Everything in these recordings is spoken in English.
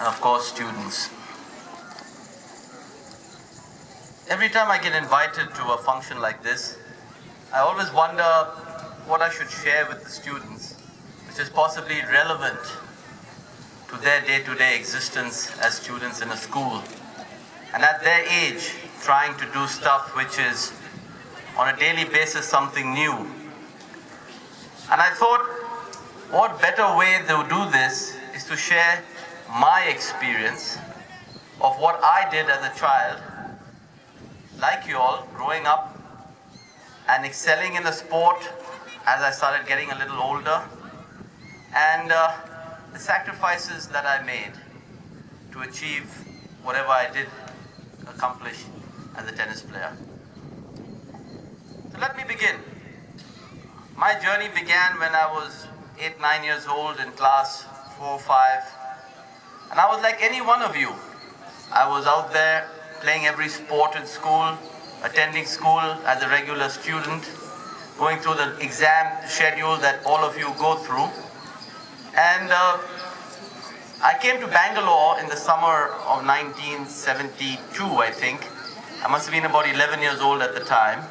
and of course students. Every time I get invited to a function like this, I always wonder what I should share with the students, which is possibly relevant to their day-to-day existence as students in a school. And at their age, trying to do stuff which is on a daily basis something new. And I thought, what better way to do this is to share my experience of what I did as a child, like you all, growing up and excelling in the sport as I started getting a little older, and the sacrifices that I made to achieve whatever I did accomplish as a tennis player. So let me begin. My journey began when I was 8-9 years old in class 4-5, and I was like any one of you. I was out there playing every sport in school, attending school as a regular student, going through the exam schedule that all of you go through. And I came to Bangalore in the summer of 1972, I think. I must have been about 11 years old at the time.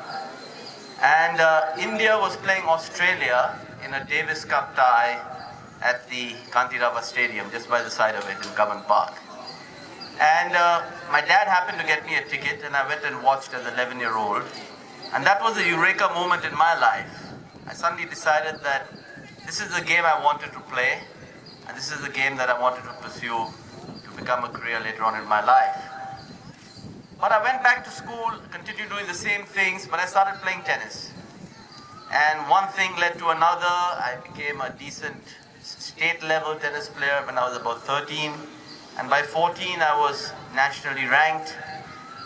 And India was playing Australia in a Davis Cup tie at the Kantirava Stadium, just by the side of it in Cubbon Park. And my dad happened to get me a ticket, and I went and watched as an 11-year-old. And that was a eureka moment in my life. I suddenly decided that this is the game I wanted to play, and this is the game that I wanted to pursue to become a career later on in my life. But I went back to school, continued doing the same things, but I started playing tennis. And one thing led to another. I became a decent state-level tennis player when I was about 13. And by 14, I was nationally ranked.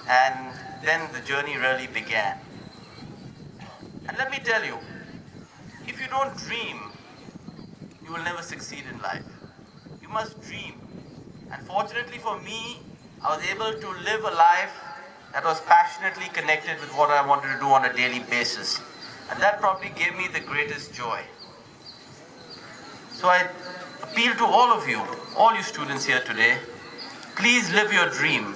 And then the journey really began. And let me tell you, if you don't dream, you will never succeed in life. You must dream. And fortunately for me, I was able to live a life that was passionately connected with what I wanted to do on a daily basis. And that probably gave me the greatest joy. So I appeal to all of you, all you students here today, please live your dream.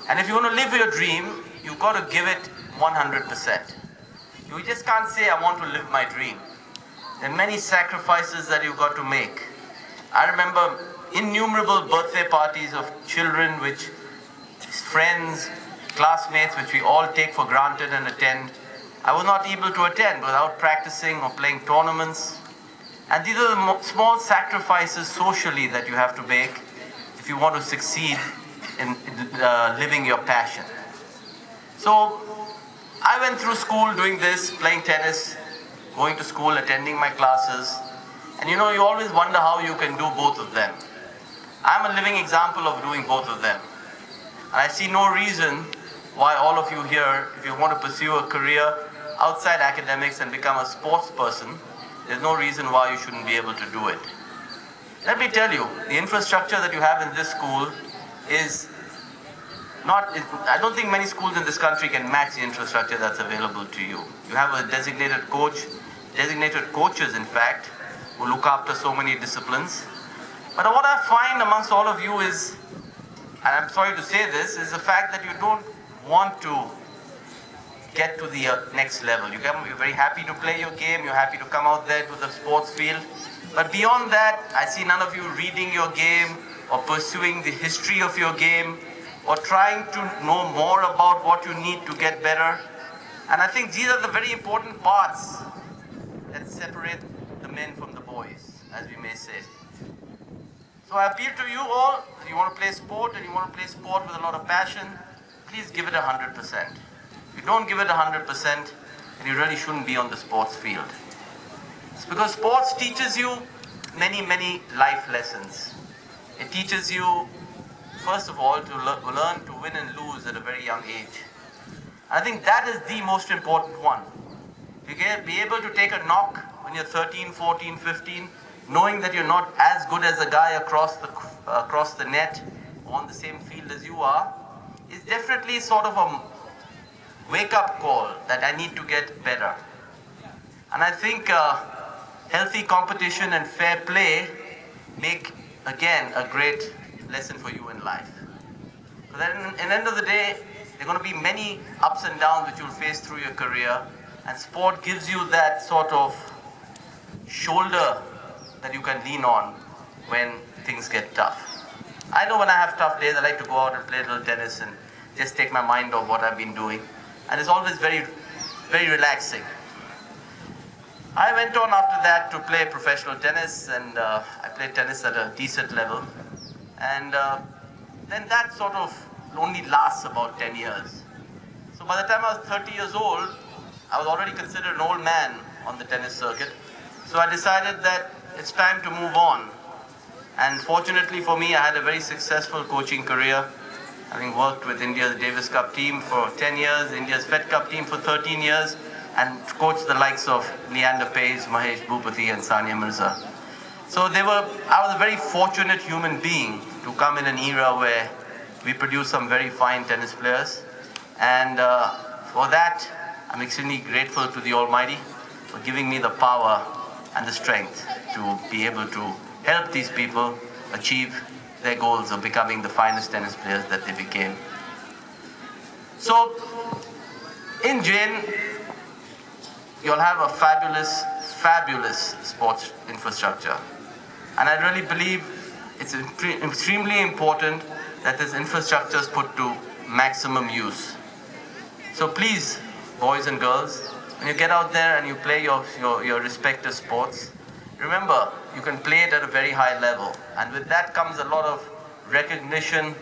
And if you want to live your dream, you've got to give it 100%. You just can't say, I want to live my dream. There are many sacrifices that you've got to make. I remember innumerable birthday parties of children, which friends, classmates, which we all take for granted and attend. I was not able to attend without practicing or playing tournaments. And these are the small sacrifices socially that you have to make if you want to succeed in living your passion. So I went through school doing this, playing tennis, going to school, attending my classes. And you know, you always wonder how you can do both of them. I'm a living example of doing both of them. And I see no reason why all of you here, if you want to pursue a career outside academics and become a sports person, there's no reason why you shouldn't be able to do it. Let me tell you, the infrastructure that you have in this school is not, I don't think many schools in this country can match the infrastructure that's available to you. You have a designated coach, designated coaches in fact, who look after so many disciplines. But what I find amongst all of you is, and I'm sorry to say this, is the fact that you don't want to get to the next level. You're very happy to play your game, you're happy to come out there to the sports field. But beyond that, I see none of you reading your game or pursuing the history of your game or trying to know more about what you need to get better. And I think these are the very important parts that separate the men from the boys, as we may say. So I appeal to you all, if you want to play sport and you want to play sport with a lot of passion, please give it 100%. If you don't give it 100%, then you really shouldn't be on the sports field. It's because sports teaches you many, many life lessons. It teaches you, first of all, to learn to win and lose at a very young age. I think that is the most important one. You can be able to take a knock when you're 13, 14, 15, knowing that you're not as good as a guy across the net on the same field as you are, is definitely sort of a wake-up call that I need to get better. And I think healthy competition and fair play make, again, a great lesson for you in life. Because at the end of the day, there are going to be many ups and downs which you'll face through your career, and sport gives you that sort of shoulder that you can lean on when things get tough. I know when I have tough days, I like to go out and play a little tennis and just take my mind off what I've been doing. And it's always very, very relaxing. I went on after that to play professional tennis, and I played tennis at a decent level. And then that sort of only lasts about 10 years. So by the time I was 30 years old, I was already considered an old man on the tennis circuit. So I decided that it's time to move on. And fortunately for me, I had a very successful coaching career, having worked with India's Davis Cup team for 10 years, India's Fed Cup team for 13 years, and coached the likes of Leander Paes, Mahesh Bhupathi, and Sania Mirza. So I was a very fortunate human being to come in an era where we produced some very fine tennis players. And for that, I'm extremely grateful to the Almighty for giving me the power and the strength to be able to help these people achieve their goals of becoming the finest tennis players that they became. So, in Jain, you'll have a fabulous, fabulous sports infrastructure. And I really believe it's extremely important that this infrastructure is put to maximum use. So please, boys and girls, when you get out there and you play your respective sports, remember, you can play it at a very high level. And with that comes a lot of recognition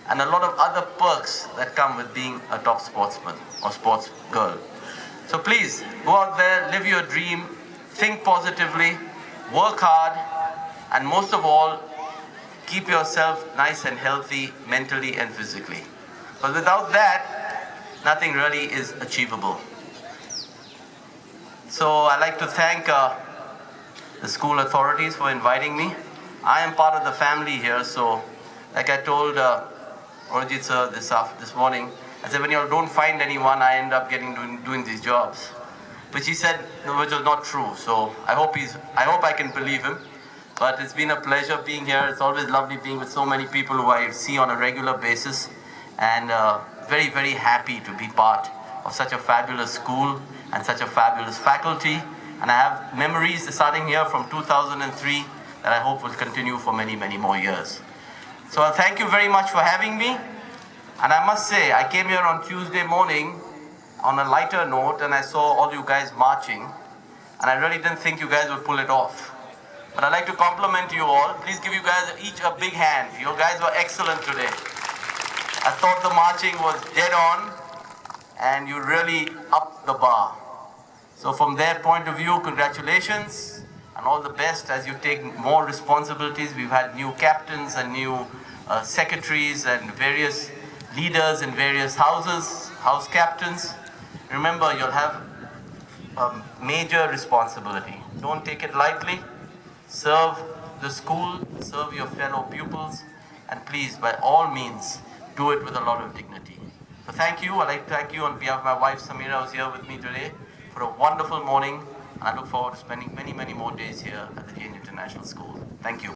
and a lot of other perks that come with being a top sportsman or sports girl. So please, go out there, live your dream, think positively, work hard, and most of all, keep yourself nice and healthy mentally and physically. But without that, nothing really is achievable. So I'd like to thank the school authorities for inviting me. I am part of the family here, so like I told Orajit sir this morning, I said when you don't find anyone, I end up doing these jobs. Which he said, no, which was not true. So I hope I can believe him. But it's been a pleasure being here. It's always lovely being with so many people who I see on a regular basis. And very, very happy to be part of such a fabulous school and such a fabulous faculty. And I have memories starting here from 2003 that I hope will continue for many, many more years. So thank you very much for having me. And I must say, I came here on Tuesday morning on a lighter note, and I saw all you guys marching. And I really didn't think you guys would pull it off. But I'd like to compliment you all. Please give you guys each a big hand. You guys were excellent today. I thought the marching was dead on, and you really upped the bar. So from their point of view, congratulations and all the best as you take more responsibilities. We've had new captains and new secretaries and various leaders in various houses, house captains. Remember, you'll have a major responsibility. Don't take it lightly. Serve the school, serve your fellow pupils, and please, by all means, do it with a lot of dignity. So thank you. I'd like to thank you on behalf of my wife Samira, who's here with me today, for a wonderful morning. I look forward to spending many, many more days here at the Jain International School. Thank you.